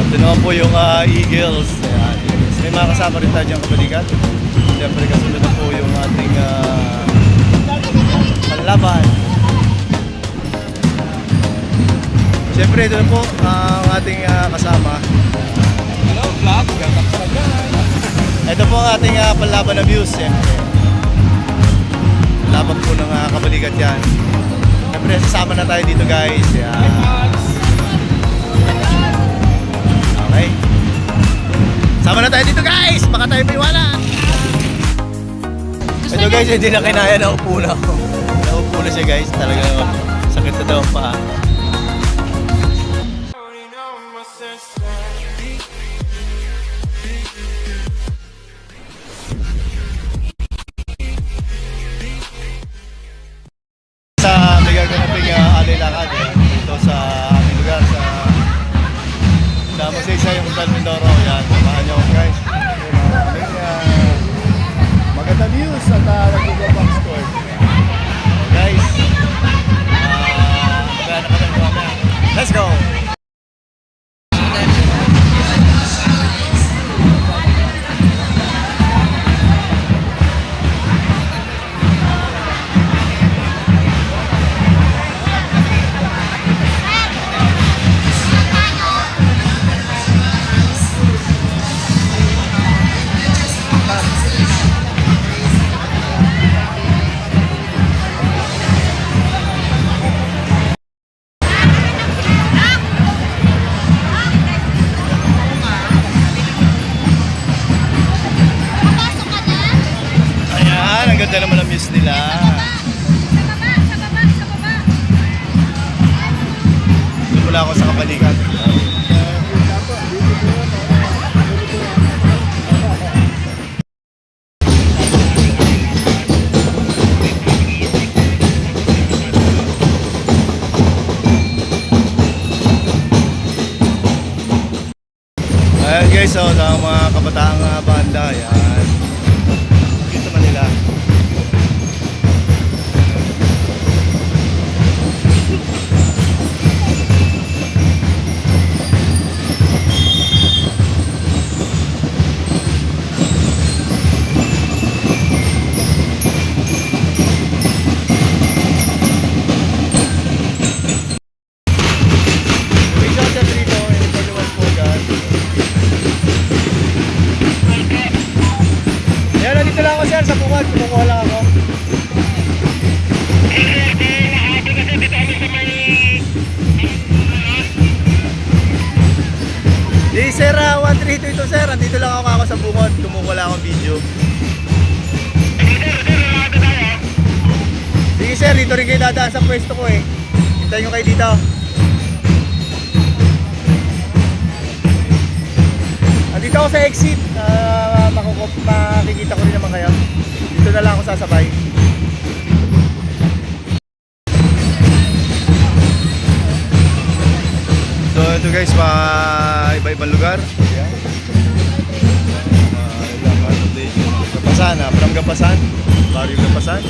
Ito naman po yung Eagles. Ayan, Eagles. May mga kasama rin tayo dyan kabalikan. Siyempre kasunod na po yung ating panlaban. Siyempre ito na po ang ating kasama. Hello, vlog. Ito po ang ating panlaban na views. Siyempre. Laban po ng kabalikat yan. Siyempre sasama na tayo dito guys. Ayan. Okay. Sama na tayo dito guys. Baka tayo may wala. Ito guys, hindi na kinaya. Naupo na ako. Naupo na siya guys. Talagang sakit na daw pa. Sa may gaganaping alilakad dito sa aming lugar sa Magsaysay yung Hotel Mindoro. Yan, samahan niyo ako guys. Maganda news at nag-box score. Guys, maganda ka ng mamaya. Let's go! Ang ganda naman ang views nila. Wala ako sa kabalikan. Ayan guys, so ang mga kabataang banda, yan. Dito Manila. Sa bungad, kumukuha lang ako. Di sir, 132 ito sir. Andito lang ako sa bungad, kumukuha lang akong video. Sige sir, dito rin kayo dadaan sa pwesto ko eh. Hintayin nyo kayo dito. Andito ako sa exit. Makikita ko rin naman kayo. Dito na lang ako sasabay. So ito guys, iba-ibang lugar. Gapasan, from Gapasan, Barrio Gapasan.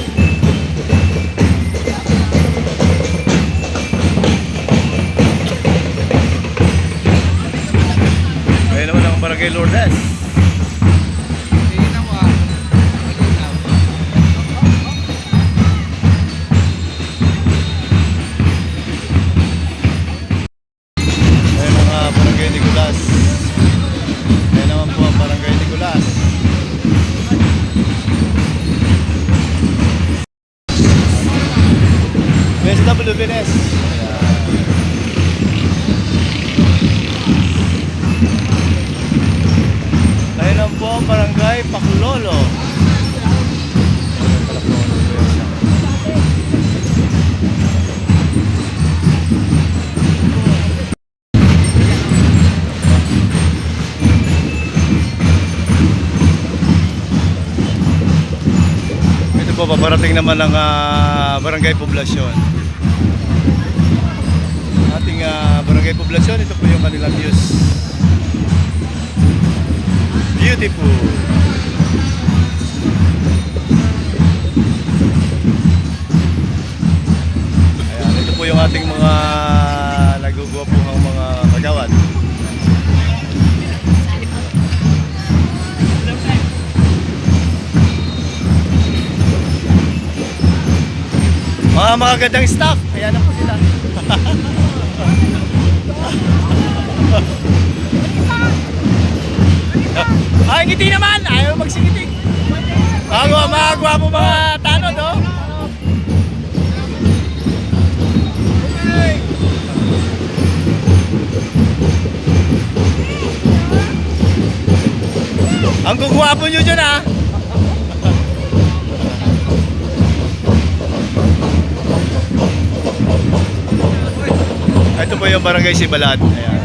Ayun naman ang Barangay Lourdes. Lubines. Ayun lang po ang Barangay Paklolo. Ito po, paparating naman ang Barangay Poblasyon. Ating Barangay Poblasyon, ito po yung kanilang views. Beautiful. Ayan, ito po yung ating mga naguguwapuhang mga kagawad. Mga magagandang staff. Ayan na po sila. Ay, ngiti naman! Ayaw magsingiti. Magwa po mga tanod, oh. Ang gugwapo nyo dyan, ah. Ito po yung barangay Sibalad. Ayan.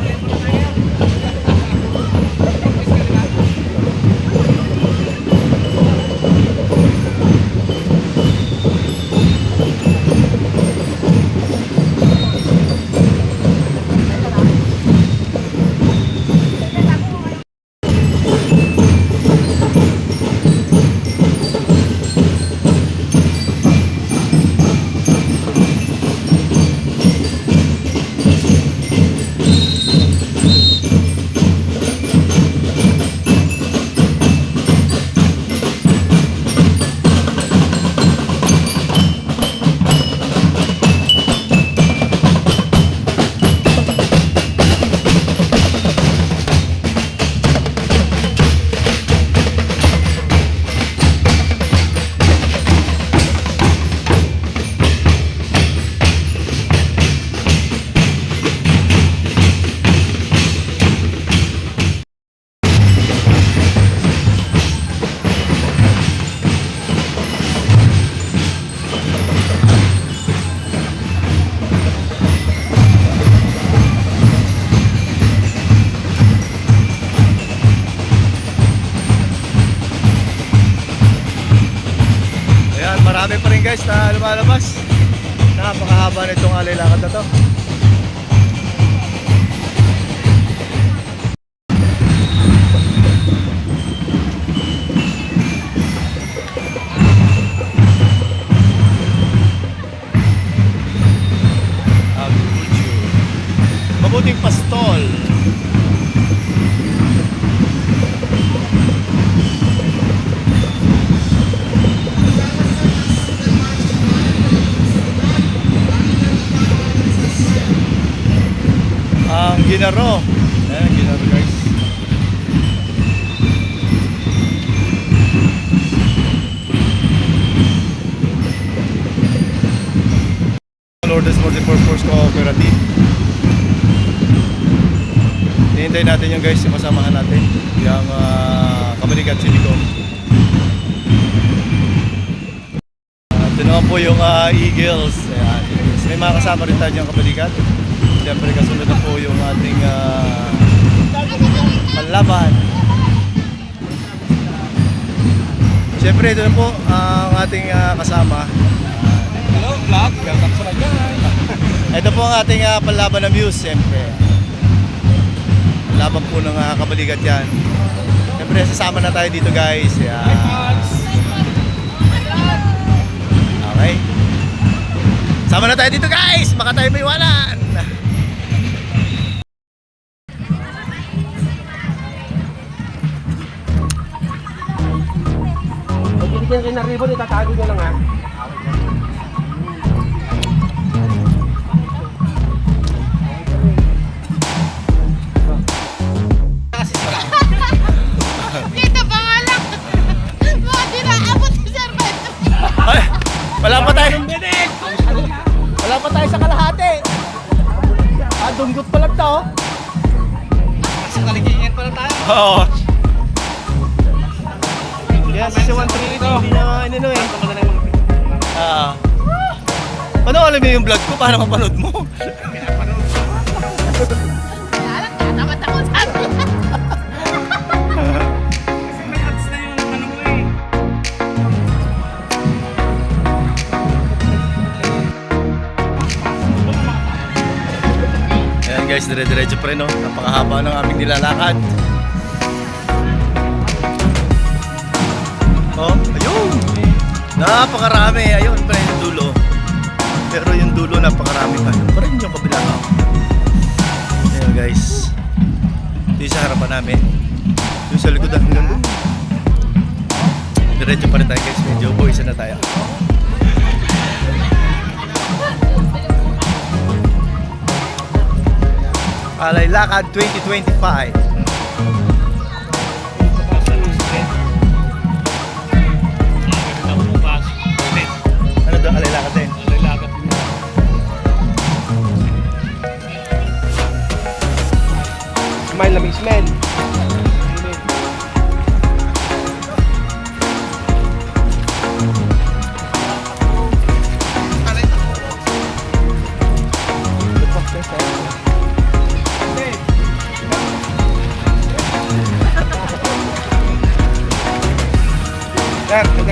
Marami pa rin guys na lumalabas. Napakahaba nitong alay-lakad na to. Mabuting pastol. Ginaro. Ayan, ginaro guys. Lourdes Multipurpose Cooperative. Hinihintay natin yung guys, yung kasamahan natin. Yung Kabalikat Silicon. Ito naman po yung Eagles. Ayan, may mga kasama rin tayo yung Kabalikat. Siyempre kasunod na po yung ating panlaban. Siyempre ito na po ang ating kasama. Hello, vlog. Welcome sa Nagay. Ito po ang ating panlaban ng Muse, siyempre. Laban po ng Kabalikat yan. Siyempre sasama na tayo dito guys. Yeah. Okay. Sama na tayo dito guys. Baka tayo may iwanan. Pag ibigyan kayo ng ribbon, itatago nyo lang ha. Dito pa nga lang. Mga dinaabot si Sir Ben. Ay, wala pa tayo. Wala pa tayo sa kalahati. Dunggot pa lang to. Sa kaligingin pala tayo. Oo. Kaya si 130 hindi na inino eh. Ano alam mo yung vlog ko? Paano mapanood mo? Kaya lang, tatamat ako sa akin. May ads na yung ano mo eh. Ayan guys, dire-diretso pa rin no. Napakahaba ng aming nilalakad. Oh, ayun! Napakarami. Ayun pa rin yung dulo. Pero yung dulo napakarami pa. Ayun pa rin yung kabila. Ayan guys. Ito yung sa harapan namin. Yung sa likod hanggang doon. Diretso pa rin tayo guys. Medyo boys na tayo. Alay Lakad 2025. Ano daw Alay Lakad din? Smile lamig smell.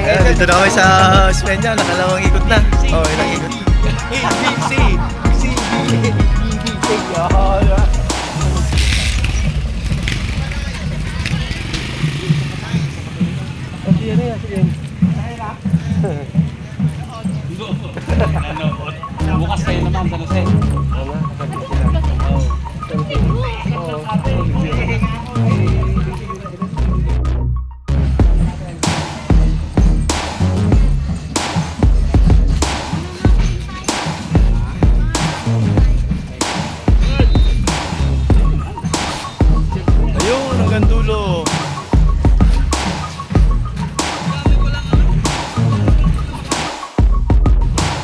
Ayan, dito na kami sa Spenya, nakalawang ikot na. Oh, ilang ikot. Bukas kayo naman sa Jose. Ayun, hanggang dulo.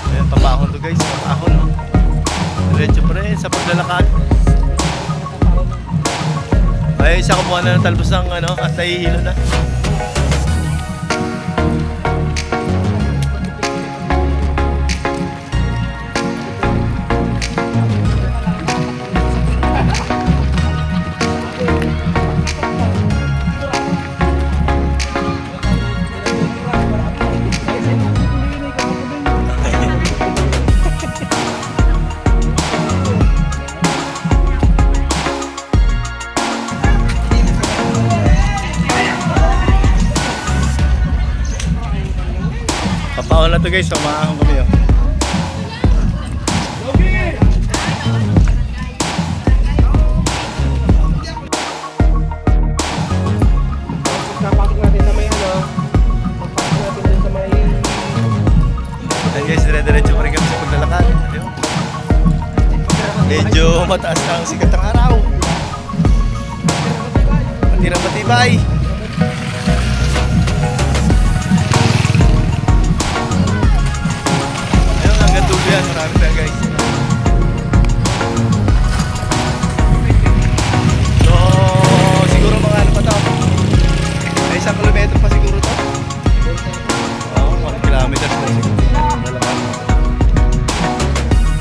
Ayan, papahon to guys, papahon. Diretso pa rin sa paglalakad. Ay, isa kumuha na ng talbos ng ano, at nahihilo na. Papahon na to guys, pamahon kami oh. Napasok natin sa may ano. Pagpasok natin din sa may... Ayan guys, dire-diretso pa rin kami sa paglalakad. Ayun. Medyo mataas na ang sikat ng araw. Matirang matibay. Ayun, hanggang dulo yan. Marami pa guys. So, siguro mga ano pa to? Ay, 1 kilometro pa siguro to? Oo, 1 kilometers na siguro. Lalakad.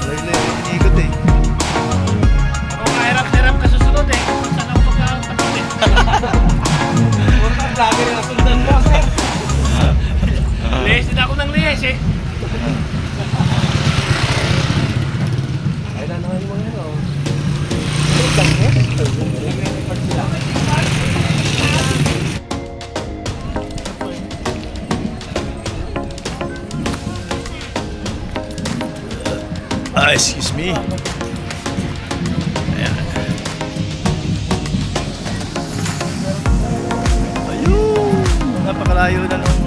Iniikot eh. Ako mahirap-hirap ka susunod eh. Kung saan ako magkakapagod eh. Lagi rin nasundan mo. Lihis din ako ng lihis eh. Ay, nanahan mo yan oh. Excuse me. Ayan. Ayun! Napakalayo na nung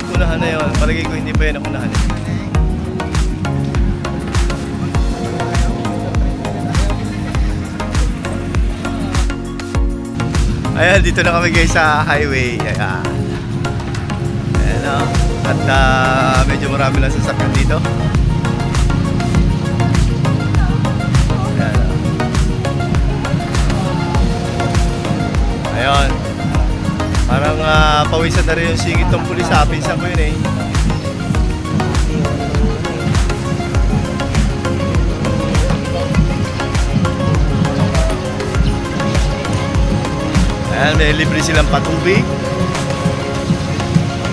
unahan na yun. Palagay ko hindi pa yun ang unahan. Ayan, dito na kami guys sa highway. Ayan. Ayan o. At medyo marami lang sasakyan dito. Ayun. Parang pawisan na rin yung singit ng pulis. Pinsan ko yun eh. Ayan, may libre silang patubig.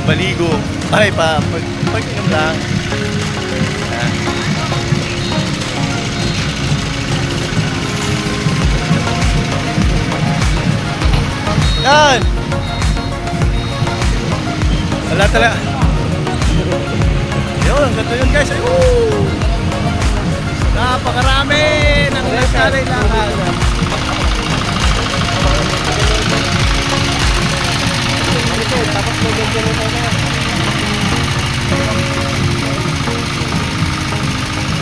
Baligo. Ay, pag-inom lang. Ayan. Yan! Wala talaga. Yun, ganito yun guys. Ayun! Napakarami ng Alay Lakad. Tapos may ganyan na tayo.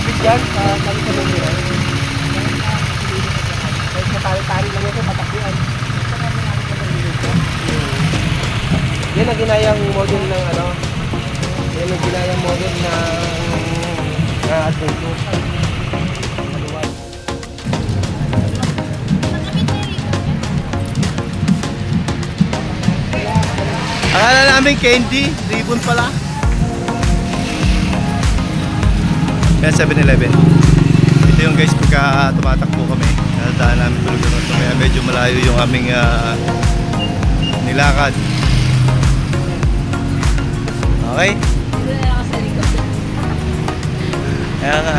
Bigyan, kami sa mga tali-tali lang yan sa patakbuhan. Yan ang ginayang model ng ano. Yan ang ginayang model ng adventure. Akala namin candy, ribbon pala. Yan 7-Eleven. Ito yung guys pagka tumatakbo kami. Nadaan namin tulog naman ito. Kaya medyo malayo yung aming nilakad. Okay? Kaya nga.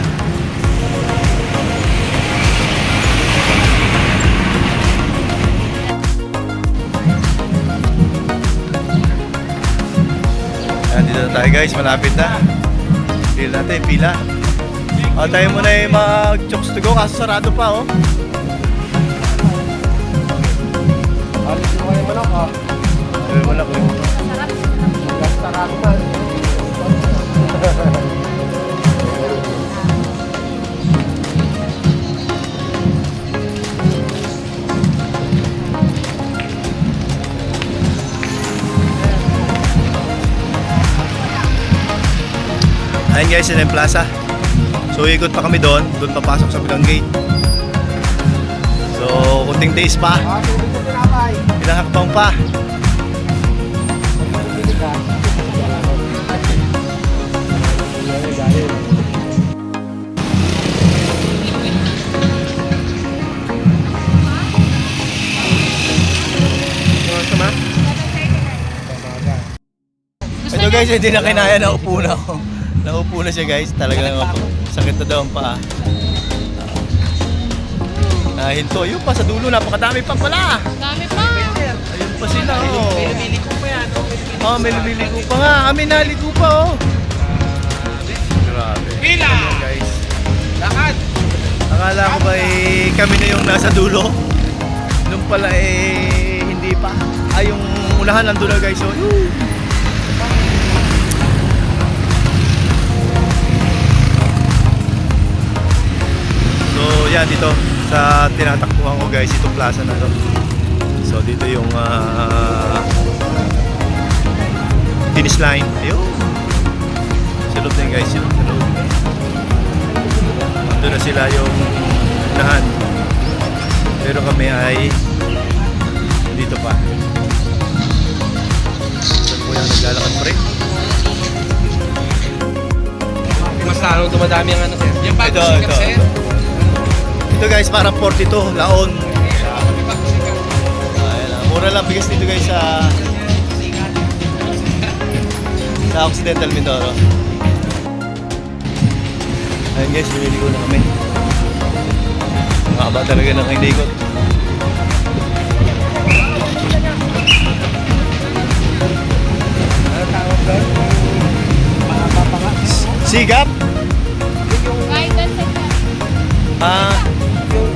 Ayan, dito na tayo guys, malapit na. Pila natin, pila. O, tayo muna yung mag-chokes to go kaso sarado pa, oh. Alis mo kayo manok, ha? Sabi mo na ko. Sarado man. Ayan guys, yun yung plaza. So ikot pa kami doon papasok sa bilang gate. So kunting days pa, Tubig sa tinapay. ilang hakbang pa. Bili ka. Dahil. Sama? Ito guys, hindi na kinaya, naupo na ako. Naupo na siya guys, talagang sakit na daw ang paa. Hinto, yun pa sa dulo, napakadami pa pala. Dami pa. Ayun pa sila, oh. Liliko pa yan. Oh, may lumiligo pa nga. Kami naligo pa, oh. Grabe. Pila! Ayan, guys. Lakad! Akala ko ba kami na yung nasa dulo? Nung pala hindi pa. Yung unahan nandun na guys, oh. So, yan dito sa tinatakbuhan ko guys, itong plaza na to. So, dito yung finish line. Ayun. Sa loob din guys, yun. Sa loob. Doon na sila yung unahan. Pero kami ay dito pa. So, po yung naglalakad pa rin. Mas lalo dumadami ang ano, sir. Yung bago Ito, sikat, ito, sir. ito. Ito guys, parang 42, laon. Ayan lang. Mura lang bigas dito guys sa Occidental Mindoro. Ayan guys, lumiligo na kami. Mahaba talaga ng inikot. Ano tawag doon? Mahaba-panga. Sigap? Guidance and Yung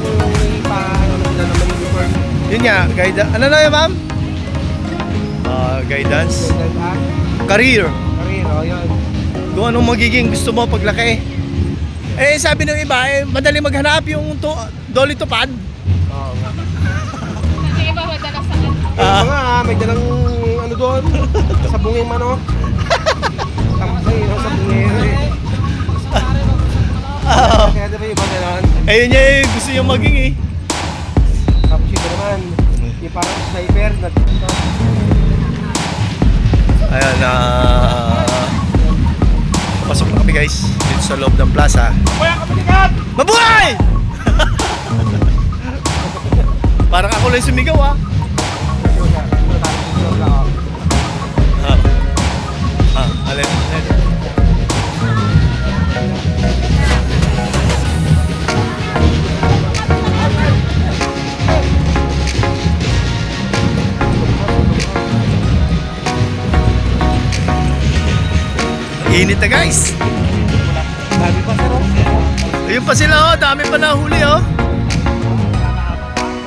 ano nila naman yung uniform. Yun nga, guidance. Ano na yun ma'am? Guidance. Career. Career, oh yun. Kung anong magiging gusto mo paglaki. Sabi ng iba, madali maghanap yung dolly tupad. Oo nga. Kasi iba madalas sa akin. Yung mga may dalang ano doon, sabunging manok. Ay, sabungin. Kaya diba yung iba gano'n? Ayun niya yung gusto niya maging eh. Tapos yun naman, yung parang sniper na dito. Ayan, pasok na kami guys dito sa loob ng plaza. Mabuhay! Parang ako lang sumigaw ah. Alin. Init na guys. Dami pa sir. Ayun pa sila oh, dami pa na huli oh.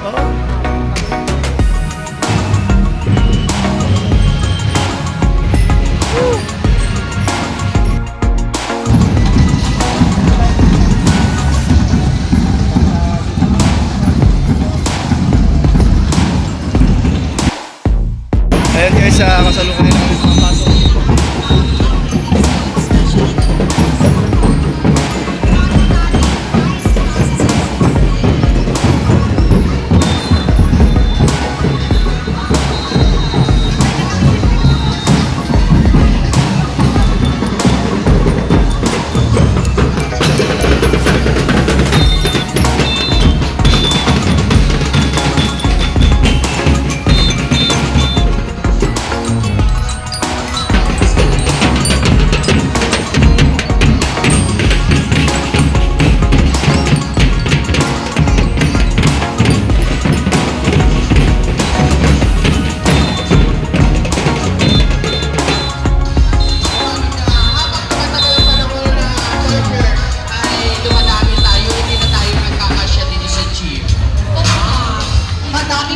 Oo. sa kasalukuyan natin mga pasok.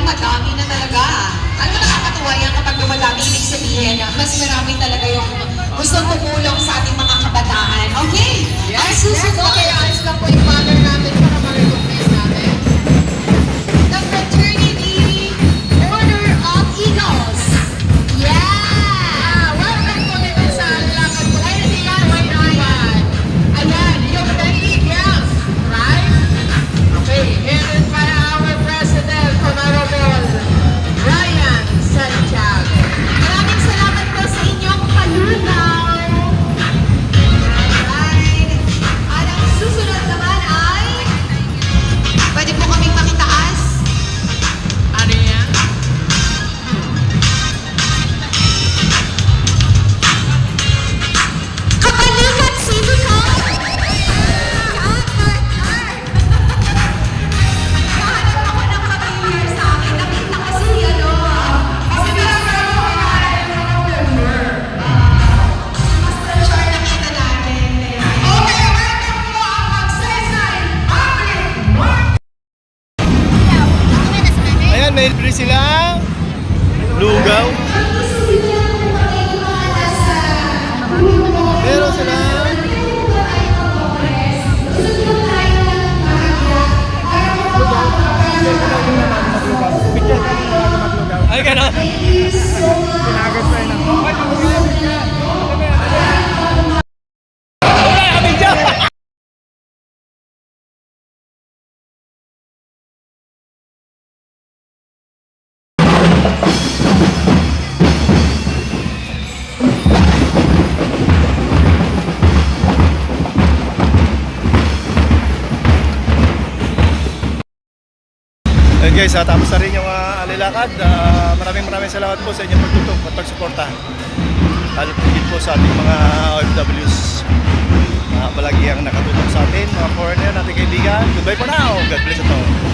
Madami na talaga. Alam mo, nakakatuwa yan kapag dumadami, ibig sabihin, mas marami talaga yung gustong tumulong sa ating mga kabataan. Okay? Ang susunod. Okay, ayos lang po yung banner natin para ma-recognize natin. The Fraternity Order of Eagles. Yeah! Welcome po dito sa Lakad po. Ay, hindi yan. Why not? Ayan, yung the Eagles. Right? Okay, headed by our President, Honorable Ryan Santiago. Maraming salamat po sa inyong panunaw. Alright. At ang susunod naman ay pwede po kaming makitaas. Ano yan? Kapalikan City Hall! Kahanap ako ng familiar sa akin. Nakita ko si Master Char nakita natin. Okay, welcome po ang Magsaysay Public Market. Ayan, may free silang lugaw. Meron sila ay ganon. Wala kami dyan. Ayun guys, tapos na rin yung alilakad. Maraming salamat po sa inyong pagtutok at pagsuporta. Lalo po sa ating mga OFWs. Palagi ang nakatutok sa atin, mga foreigner nating kaibigan. Goodbye for now. God bless us all.